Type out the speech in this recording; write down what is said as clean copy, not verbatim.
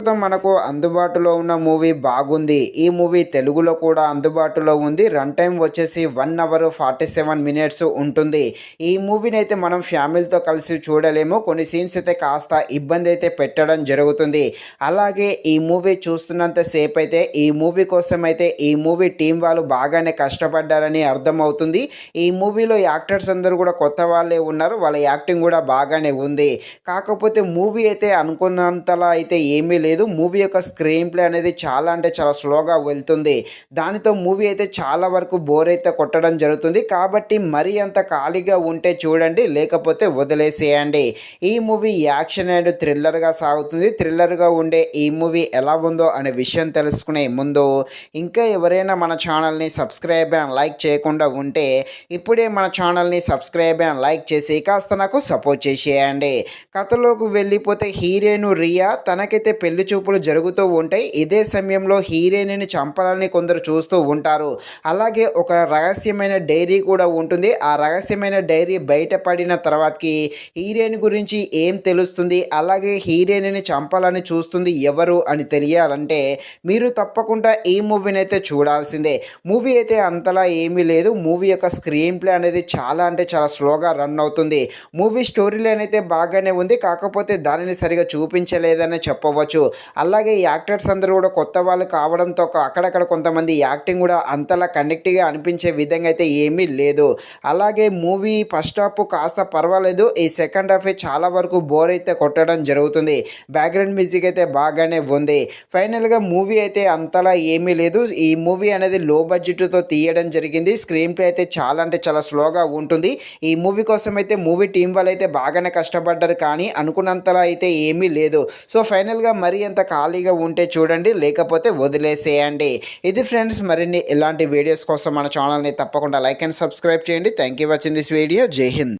ప్రస్తుతం మనకు అందుబాటులో ఉన్న మూవీ బాగుంది. ఈ మూవీ తెలుగులో కూడా అందుబాటులో ఉంది. రన్ టైమ్ వచ్చేసి 1 అవర్ 47 మినిట్స్ ఉంటుంది. ఈ మూవీనైతే మనం ఫ్యామిలీతో కలిసి చూడలేము. కొన్ని సీన్స్ అయితే కాస్త ఇబ్బంది అయితే పెట్టడం జరుగుతుంది. అలాగే ఈ మూవీ చూస్తున్నంత సేపు అయితే ఈ మూవీ కోసం అయితే ఈ మూవీ టీం వాళ్ళు బాగానే కష్టపడ్డారని అర్థమవుతుంది. ఈ మూవీలో యాక్టర్స్ అందరూ కూడా కొత్త వాళ్ళే ఉన్నారు. వాళ్ళ యాక్టింగ్ కూడా బాగానే ఉంది. కాకపోతే మూవీ అయితే అనుకున్నంతలా అయితే ఏమీ లేదు. మూవీ యొక్క స్క్రీన్ ప్లే అనేది చాలా అంటే చాలా స్లోగా వెళ్తుంది. దానితో మూవీ అయితే చాలా వరకు బోర్ అయితే కొట్టడం జరుగుతుంది. కాబట్టి మరీ అంత ఖాళీగా ఉంటే చూడండి, లేకపోతే వదిలేసేయండి. ఈ మూవీ యాక్షన్ అండ్ థ్రిల్లర్గా సాగుతుంది. థ్రిల్లర్గా ఉండే ఈ మూవీ ఎలా ఉందో అనే విషయం తెలుసుకునే ముందు ఇంకా ఎవరైనా మన ఛానల్ని సబ్స్క్రైబ్ అండ్ లైక్ చేయకుండా ఉంటే ఇప్పుడే మన ఛానల్ని సబ్స్క్రైబ్ అండ్ లైక్ చేసి కాస్త నాకు సపోర్ట్ చేసేయండి. కథలోకి వెళ్ళిపోతే హీరోయిన్ రియా తనకైతే పెళ్లి చూపులు జరుగుతూ ఉంటాయి. ఇదే సమయంలో హీరోయిన్ని చంపాలని కొందరు చూస్తూ ఉంటారు. అలాగే ఒక రహస్యమైన డైరీ కూడా ఉంటుంది. ఆ రహస్యమైన డైరీ బయటపడిన తర్వాతకి హీరోయిన్ గురించి ఏం తెలుస్తుంది, అలాగే హీరోయిన్ని చంపాలని చూస్తుంది ఎవరు అని తెలియాలంటే మీరు తప్పకుండా ఈ మూవీని అయితే చూడాల్సిందే. మూవీ అయితే అంతలా ఏమీ లేదు. మూవీ యొక్క స్క్రీన్ ప్లే అనేది చాలా అంటే చాలా స్లోగా రన్ అవుతుంది. మూవీ స్టోరీ లైన్ అయితే బాగానే ఉంది. కాకపోతే దానిని సరిగా చూపించలేదని చెప్పవచ్చు. అలాగే యాక్టర్స్ అందరూ కూడా కొత్త వాళ్ళు కావడంతో అక్కడక్కడ కొంతమంది యాక్టింగ్ కూడా అంతలా కనెక్ట్గా అనిపించే విధంగా అయితే ఏమీ లేదు. అలాగే మూవీ ఫస్ట్ హాఫ్ కాస్త పర్వాలేదు. ఈ సెకండ్ హాఫ్ చాలా వరకు బోర్ అయితే కొట్టడం జరుగుతుంది. బ్యాక్గ్రౌండ్ మ్యూజిక్ అయితే బాగానే ఉంది. ఫైనల్గా మూవీ అయితే అంతలా ఏమీ లేదు. ఈ మూవీ అనేది లో బడ్జెట్తో తీయడం జరిగింది. స్క్రీన్ ప్లే అయితే చాలా అంటే చాలా స్లోగా ఉంటుంది. ఈ మూవీ కోసం అయితే మూవీ టీం వాళ్ళు అయితే బాగానే కష్టపడ్డారు, కానీ అనుకున్నంతలా అయితే ఏమీ లేదు. సో ఫైనల్గా మరీ అంత ఖాళీగా ఉంటే చూడండి, లేకపోతే వదిలేసేయండి. ఇది ఫ్రెండ్స్, మరిన్ని ఇలాంటి వీడియోస్ కోసం మన ఛానల్ని తప్పకుండా లైక్ అండ్ సబ్స్క్రైబ్ చేయండి. Thank you watching this video. జై హింద్.